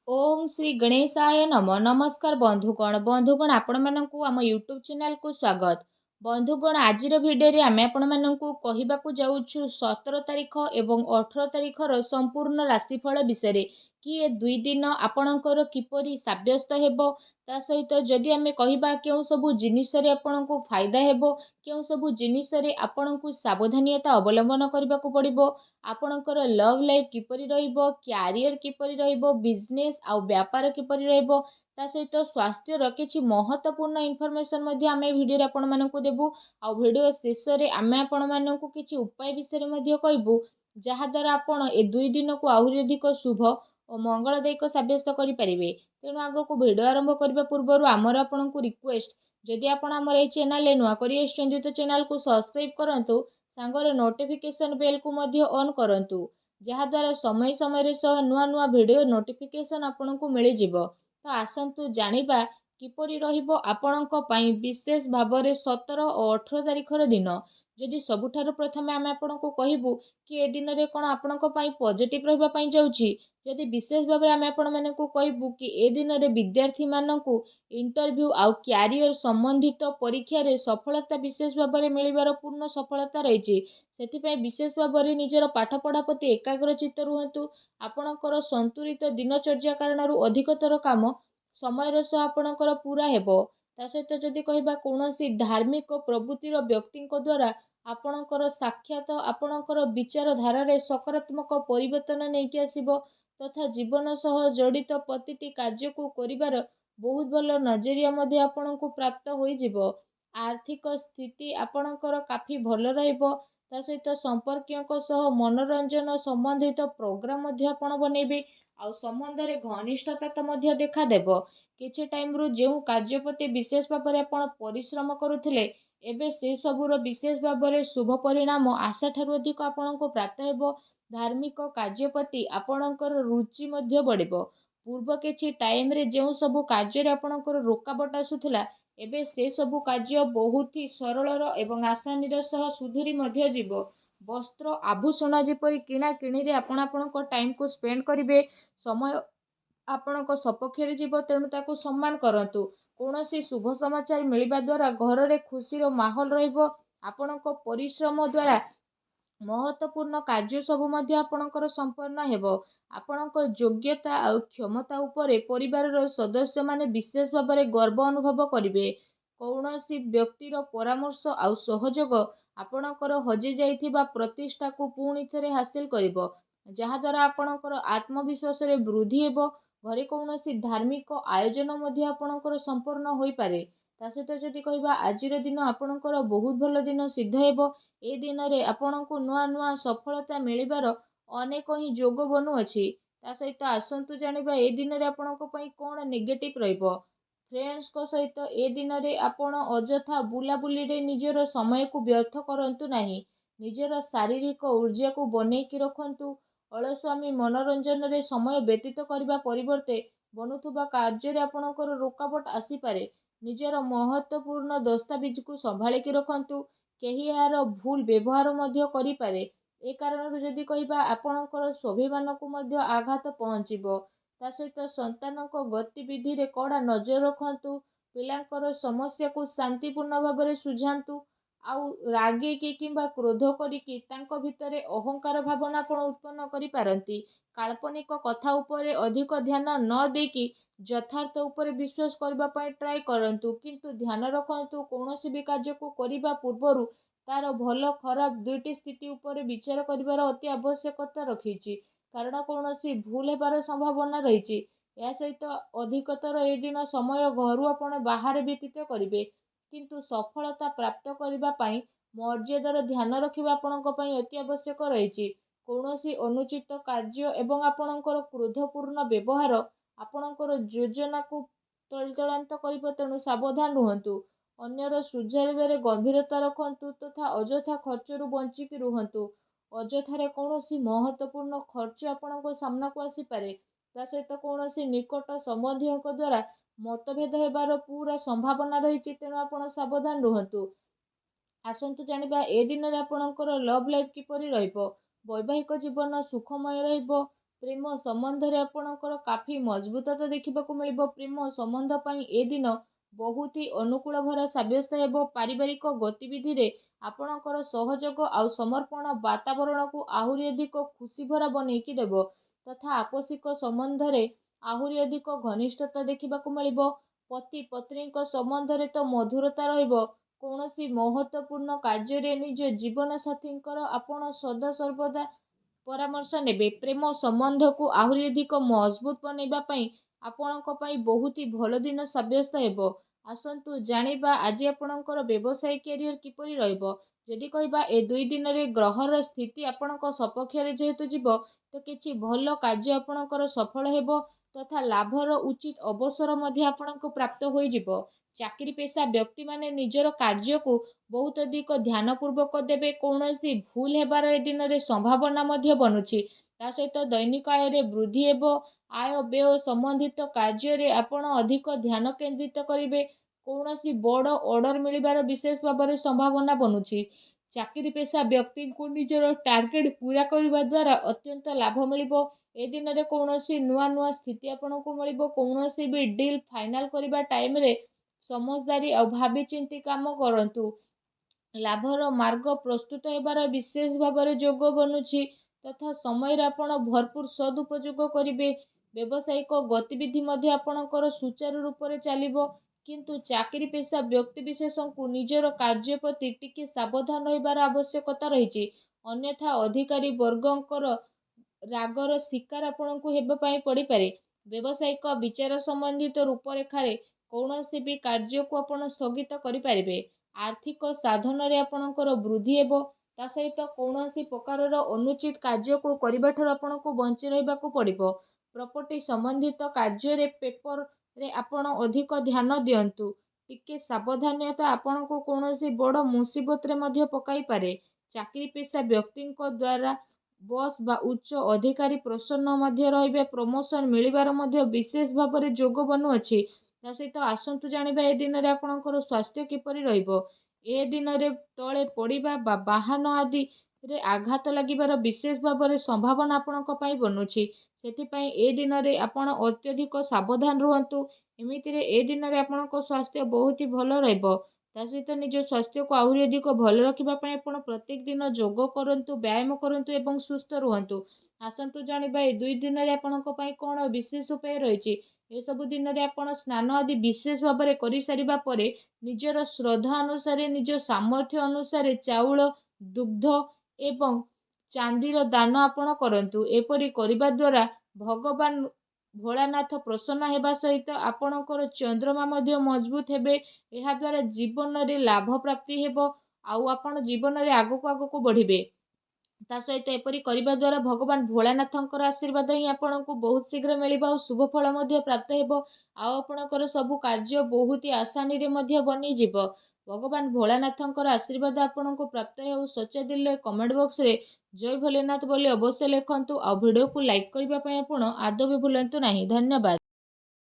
ओम श्री गणेशाय नम नमस्कार बंधुगण आपण मानकु आम यूट्यूब चैनल को स्वागत। बंधुगण आज भिडियो आम आपण मानकु कहबाकू जाउछु 17 तारीख एवं 18 तारीखर संपूर्ण राशिफल विषय कि ए दुई दिन आपणकर किपरि साब्यस्त हेबो ता सहित जदि आम कहबा केउ सबु जिनिस रे आपणको फायदा हेबो केउ सबु जिनिस रे आपणको सावधानता अवलंबन करबाकू पड़िबो आपणकर लव लाइफ किपरि रहिबो क्यारियर किपरि रहिबो बिजनेस आउ व्यापार किपरि रहिबो ता सहित स्वास्थ्यर किछि महत्वपूर्ण इनफॉरमेशन मध्ये आमे भिडियो रे आपण मानकु देबु आउ भिडियो शेष रे आमे आपण मानकु किछि उपाय विषय मध्ये कहबु जहा द्वारा आपण ए दुई दिन को आहुरि अधिक शुभ और मंगलदायक साब्यस्त करि परिबे। तेणु आगो भिडियो आरंभ करबा पूर्व आमर आपनकु रिक्वेस्ट जदि आपण हमर ए चैनल ले नुआ करि आछन्ती तो चैनल को सब्सक्राइब करंतु सांगरे नोटिफिकेशन बेल को मध्य ऑन करंतु जहाद्वारा समय समय सह नुआ नुआ भिडियो नोटिफिकेशन आपंक मिल जिवो। तो आसंतु जानिबा किपरि रहिबो आपणक पई विशेष भाबरे 17 और 18 तारिखर दिन। जदि सबुठारु प्रथमे आमे आपणको कहिबु कि ए दिन रे कोन आपणक पई पॉजिटिव रहबा पई जाउछि जदि विशेष भाबरे आमे आपण मानकु कहिबु कि ए दिन रे विद्यार्थी मानकु इंटरव्यू आउ क्यारियर संबंधित परीक्षा रे सफलता विशेष भाबरे मिलिबार पूर्ण सफलता रहिछि। सेथिपाई विशेष भाबरे निजर पाठ पढ़ा प्रति एकाग्रचित्त रुहंतु। आपणकर संतुलित दिनचर्या कारणरू अधिकतर काम समय सह आपणकर पूरा हेबो। ता सहित जदि कहबा कोनोसी धार्मिक प्रवृत्तिर व्यक्तिଙ୍କ द्वारा आपणकर साक्षात आपणकर विचार धारा रे सकारात्मक परिवर्तन नेकी आसीबो तथा जीवन सह जड़ित प्रतिटी कार्य को करिवार बहुत भल नजरिया मध्ये आपणको प्राप्त होई जिवो। आर्थिक स्थिति आपणकर काफी भल रहइबो ता सहित संपर्कियों सह मनोरंजन संबंधित प्रोग्राम मध्ये आपण बनेबे आउ संबंध रे घनिष्ठता तो मध्ये देखा देबो। किछि टाइम रु जेउ कार्य प्रति विशेष भाबरे आपण परिश्रम करूथिले एबे से सबुर विशेष भाबरे शुभ परिणाम आशा ठारु अधिक आपणको प्राप्त हेबो। धार्मिक कार्य प्रति आपणकर रुचि मध्ये बढ़िबो। पूर्व किछि टाइम रे जेउ सबु कार्य रे आपणकर रोकाबट आसुथिला एबे से सबु कार्य बहुत ही सरल एवं आसानी सह सुधुरी मध्ये जीवो। वस्त्र आभूषण जेपरि किणा किणी रे आपण आपणको टाइम को स्पेंड करिवे समय आपणको सपक्षरे जीव तेणु ताकू सम्मान करंतु। कौनसी शुभ समाचार मिलिबा द्वारा घर रे खुशी रो माहौल रहिबो। आपणको परिश्रम द्वारा महत्वपूर्ण कार्य सबु मध्ये आपणकर संपन्न हेबो। आपणक योग्यता और क्षमता उपरे परिवार रो सदस्य माने विशेष भाबरे गर्व अनुभव करिवे। कौनसी व्यक्तिर परामर्श आउ सहयोग आपणकर हजि जाइथिबा प्रतिष्ठा को पुणी थरे हासिल करिवो जहा द्वारा आपणकर आत्मविश्वास रे वृद्धि हेबो। घरे कौनसी धार्मिक आयोजन मध्ये आपणकर संपूर्ण होई पारे। ता सहित जदि कहबा आजिर दिन आपणकर बहुत भल दिन सिद्ध हेबो। ए दिन रे आपणको नुआ नुआ सफलता मिलिबार अनेक ही जोग बनु अछि। ता सहित आसंतु जानिबा ए दिन रे आपणको पई कोन नेगेटिव रहइबो। फ्रेंड्स को सहित ए दिन रे आपण अजथा बुलाबुली रे निजर समय को व्यर्थ करंतु नाही। निजर शारीरिक ऊर्जा को बनेई कि रखंतु। अलस्वामी मनोरंजन रे समय व्यतीत करबा परिवर्ते बनुथुबा कार्य रे आपणकर रोकाबट आसी पारे। निजर महत्वपूर्ण दस्तावेज को संभाली कि रखंतु। केही यार भूल व्यवहार मध्य करि पारे। ए कारण जदि कहबा आपणकर स्वाभिमान को मध्य आघात पहुंचीबो। ता सहित संतानक गतिविधि रे कड़ा नजर रखंतु। पिलांकर समस्या को शांतिपूर्ण भाबरे सुझांतु। आउ रागे कि किंबा क्रोध करिकि तांको भितरे अहंकार भावना आपण उत्पन्न करि पारंती। काल्पनिक कथा उपरे अधिक ध्यान न देकी यथार्थ उपरे विश्वास करबा पई ट्राई करंतु किंतु ध्यान रखंतु कौनसी भी कार्य को करिबा पूर्वरु तार भल खराब दुईटी स्थिति उपरे विचार करिवार अति आवश्यकता रखिछि कारण कौनसी भूल हेबार संभावना रहिछि। या सहित अधिकतर ए दिन समय घरु आपण बाहर व्यतीत करिवे किंतु सफलता प्राप्त करिबा पई मर्यादार ध्यान रखिबा आपणक पई अति आवश्यक रहिछि। कौनसी अनुचित कार्य एवं आपणकर क्रोधपूर्ण व्यवहार आपणकर योजना को तलतलांत करिब तेणु सावधान रुहंतु। अन्यर सुझाइबारे गंभीरता रखंतु तथा अजथा खर्चरू बंचिकी रुहंतु। अजथारे कौनसी महत्वपूर्ण खर्च आपणको सामना को आसी पारे। ता सहित कौनसी निकट संबंधीयों द्वारा मतभेद हेबार पूरा संभावना रहिछि तेणु आपण सावधान रुहंतु। आसंतु जानिबा ए दिन रे आपणकर लव लाइफ किपरि रहिबो। वैवाहिक जीवन सुखमय रहिबो। ପ୍ରେମ ସମ୍ବନ୍ଧରେ ଆପଣଙ୍କର କାଫି ମଜବୁତତା ଦେଖିବାକୁ ମିଳିବ। ପ୍ରେମ ସମ୍ବନ୍ଧ ପାଇଁ ଏ ଦିନ ବହୁତ ହି ଅନୁକୂଳ ଭରା ସାବ୍ୟସ୍ତ ହେବ। ପାରିବାରିକ ଗତିବିଧିରେ ଆପଣଙ୍କର ସହଯୋଗ ଆଉ ସମର୍ପଣ ବାତାବରଣକୁ ଆହୁରି ଅଧିକ ଖୁସି ଭରା ବନେଇକି ଦେବ ତଥା ଆପୋଷିକ ସମ୍ବନ୍ଧରେ ଆହୁରି ଅଧିକ ଘନିଷ୍ଠତା ଦେଖିବାକୁ ମିଳିବ। ପତି ପତ୍ନୀଙ୍କ ସମ୍ବନ୍ଧରେ ତ ମଧୁରତା ରହିବ। କୌଣସି ମହତ୍ତ୍ୱପୂର୍ଣ୍ଣ କାର୍ଯ୍ୟରେ ନିଜ ଜୀବନସାଥୀଙ୍କର ଆପଣ ସଦାସର୍ବଦା ପରାମର୍ଶ ନେବେ। ପ୍ରେମ ସମ୍ବନ୍ଧକୁ ଆହୁରି ଅଧିକ ମଜବୁତ ବନେଇବା ପାଇଁ ଆପଣଙ୍କ ପାଇଁ ବହୁତ ହି ଭଲ ଦିନ ସାବ୍ୟସ୍ତ ହେବ। ଆସନ୍ତୁ ଜାଣିବା ଆଜି ଆପଣଙ୍କର ବ୍ୟବସାୟ କ୍ୟାରିୟର କିପରି ରହିବ। ଯଦି କହିବା ଏ 2 ଦିନରେ ଗ୍ରହର ସ୍ଥିତି ଆପଣଙ୍କ ସପକ୍ଷରେ ଯେହେତୁ ଯିବ ତ କିଛି ଭଲ କାର୍ଯ୍ୟ ଆପଣଙ୍କର ସଫଳ ହେବ ତଥା ଲାଭର ଉଚିତ ଅବସର ମଧ୍ୟ ଆପଣଙ୍କୁ ପ୍ରାପ୍ତ ହୋଇଯିବ। ଚାକିରି ପେଶା ବ୍ୟକ୍ତିମାନେ ନିଜର କାର୍ଯ୍ୟକୁ ବହୁତ ଅଧିକ ଧ୍ୟାନପୂର୍ବକ ଦେବେ। କୌଣସି ଭୁଲ ହେବାର ଏ ଦିନରେ ସମ୍ଭାବନା ମଧ୍ୟ ବନୁଛି। ତା ସହିତ ଦୈନିକ ଆୟରେ ବୃଦ୍ଧି ହେବ। ଆୟ ବ୍ୟୟ ସମ୍ବନ୍ଧିତ କାର୍ଯ୍ୟରେ ଆପଣ ଅଧିକ ଧ୍ୟାନ କେନ୍ଦ୍ରିତ କରିବେ। କୌଣସି ବଡ଼ ଅର୍ଡର ମିଳିବାର ବିଶେଷ ଭାବରେ ସମ୍ଭାବନା ବନୁଛି। ଚାକିରି ପେଶା ବ୍ୟକ୍ତିଙ୍କୁ ନିଜର ଟାର୍ଗେଟ ପୂରା କରିବା ଦ୍ୱାରା ଅତ୍ୟନ୍ତ ଲାଭ ମିଳିବ। ଏ ଦିନରେ କୌଣସି ନୂଆ ସ୍ଥିତି ଆପଣଙ୍କୁ ମିଳିବ। କୌଣସି ବି ଡିଲ୍ ଫାଇନାଲ କରିବା ଟାଇମରେ ସମଝଦାରୀ ଆଉ ଭାବିଚିନ୍ତି କାମ କରନ୍ତୁ। ଲାଭର ମାର୍ଗ ପ୍ରସ୍ତୁତ ହେବାର ବିଶେଷ ଭାବରେ ଯୋଗ ବନୁଛି ତଥା ସମୟରେ ଆପଣ ଭରପୁର ସଦୁପଯୋଗ କରିବେ। ବ୍ୟବସାୟିକ ଗତିବିଧି ମଧ୍ୟ ଆପଣଙ୍କର ସୁଚାରୁ ରୂପରେ ଚାଲିବ। କିନ୍ତୁ ଚାକିରି ପେଶା ବ୍ୟକ୍ତିବିଶେଷଙ୍କୁ ନିଜର କାର୍ଯ୍ୟ ପ୍ରତି ଟିକେ ସାବଧାନ ରହିବାର ଆବଶ୍ୟକତା ରହିଛି। ଅନ୍ୟଥା ଅଧିକାରୀ ବର୍ଗଙ୍କର ରାଗର ଶିକାର ଆପଣଙ୍କୁ ହେବା ପାଇଁ ପଡ଼ିପାରେ। ବ୍ୟବସାୟିକ ବିଚାର ସମ୍ବନ୍ଧିତ ରୂପରେଖାରେ କୌଣସି ବି କାର୍ଯ୍ୟକୁ ଆପଣ ସ୍ଥଗିତ କରିପାରିବେ। ଆର୍ଥିକ ସାଧନରେ ଆପଣଙ୍କର ବୃଦ୍ଧି ହେବ। ତା ସହିତ କୌଣସି ପ୍ରକାରର ଅନୁଚିତ କାର୍ଯ୍ୟକୁ କରିବାଠାରୁ ଆପଣଙ୍କୁ ବଞ୍ଚି ରହିବାକୁ ପଡ଼ିବ। ପ୍ରପର୍ଟି ସମ୍ବନ୍ଧିତ କାର୍ଯ୍ୟରେ ପେପରରେ ଆପଣ ଅଧିକ ଧ୍ୟାନ ଦିଅନ୍ତୁ। ଟିକେ ସାବଧାନତା ଆପଣଙ୍କୁ କୌଣସି ବଡ଼ ମୁସିବତରେ ମଧ୍ୟ ପକାଇପାରେ। ଚାକିରି ପେଶା ବ୍ୟକ୍ତିଙ୍କ ଦ୍ୱାରା ବସ୍ ବା ଉଚ୍ଚ ଅଧିକାରୀ ପ୍ରସନ୍ନ ମଧ୍ୟ ରହିବେ। ପ୍ରମୋସନ ମିଳିବାର ମଧ୍ୟ ବିଶେଷ ଭାବରେ ଯୋଗ ବନୁଅଛି। ତା ସହିତ ଆସନ୍ତୁ ଜାଣିବା ଏ ଦିନରେ ଆପଣଙ୍କର ସ୍ୱାସ୍ଥ୍ୟ କିପରି ରହିବ। ଏ ଦିନରେ ତଳେ ପଡ଼ିବା ବା ବାହନ ଆଦିରେ ଆଘାତ ଲାଗିବାର ବିଶେଷ ଭାବରେ ସମ୍ଭାବନା ଆପଣଙ୍କ ପାଇଁ ବନୁଛି। ସେଥିପାଇଁ ଏ ଦିନରେ ଆପଣ ଅତ୍ୟଧିକ ସାବଧାନ ରୁହନ୍ତୁ। ଏମିତିରେ ଏ ଦିନରେ ଆପଣଙ୍କ ସ୍ୱାସ୍ଥ୍ୟ ବହୁତ ହି ଭଲ ରହିବ। ତା ସହିତ ନିଜ ସ୍ୱାସ୍ଥ୍ୟକୁ ଆହୁରି ଅଧିକ ଭଲ ରଖିବା ପାଇଁ ଆପଣ ପ୍ରତ୍ୟେକ ଦିନ ଯୋଗ କରନ୍ତୁ, ବ୍ୟାୟାମ କରନ୍ତୁ ଏବଂ ସୁସ୍ଥ ରୁହନ୍ତୁ। ଆସନ୍ତୁ ଜାଣିବା ଏ 2 ଦିନରେ ଆପଣଙ୍କ ପାଇଁ କ'ଣ ବିଶେଷ ଉପାୟ ରହିଛି। ଏସବୁ ଦିନରେ ଆପଣ ସ୍ନାନ ଆଦି ବିଶେଷ ଭାବରେ କରିସାରିବା ପରେ ନିଜର ଶ୍ରଦ୍ଧା ଅନୁସାରେ ନିଜ ସାମର୍ଥ୍ୟ ଅନୁସାରେ ଚାଉଳ, ଦୁଗ୍ଧ ଏବଂ ଚାନ୍ଦିର ଦାନ ଆପଣ କରନ୍ତୁ। ଏପରି କରିବା ଦ୍ୱାରା ଭଗବାନ ଭୋଳାନାଥ ପ୍ରସନ୍ନ ହେବା ସହିତ ଆପଣଙ୍କର ଚନ୍ଦ୍ରମା ମଧ୍ୟ ମଜବୁତ ହେବେ। ଏହାଦ୍ୱାରା ଜୀବନରେ ଲାଭ ପ୍ରାପ୍ତି ହେବ ଆଉ ଆପଣ ଜୀବନରେ ଆଗକୁ ବଢ଼ିବେ। ତା ସହିତ ଏପରି କରିବା ଦ୍ୱାରା ଭଗବାନ ଭୋଳାନାଥଙ୍କର ଆଶୀର୍ବାଦ ହିଁ ଆପଣଙ୍କୁ ବହୁତ ଶୀଘ୍ର ମିଳିବ ଆଉ ଶୁଭ ଫଳ ମଧ୍ୟ ପ୍ରାପ୍ତ ହେବ। ଆଉ ଆପଣଙ୍କର ସବୁ କାର୍ଯ୍ୟ ବହୁତ ଆସାନୀରେ ମଧ୍ୟ ବନିଯିବ। ଭଗବାନ ଭୋଳାନାଥଙ୍କର ଆଶୀର୍ବାଦ ଆପଣଙ୍କୁ ପ୍ରାପ୍ତ ହେଉ। ସଚ୍ଚା ଦିଲରେ କମେଣ୍ଟ ବକ୍ସରେ ଜୟ ଭୋଲେନାଥ ବୋଲି ଅବଶ୍ୟ ଲେଖନ୍ତୁ ଆଉ ଭିଡ଼ିଓକୁ ଲାଇକ୍ କରିବା ପାଇଁ ଆପଣ ଆଦୌ ବି ଭୁଲନ୍ତୁ ନାହିଁ। ଧନ୍ୟବାଦ।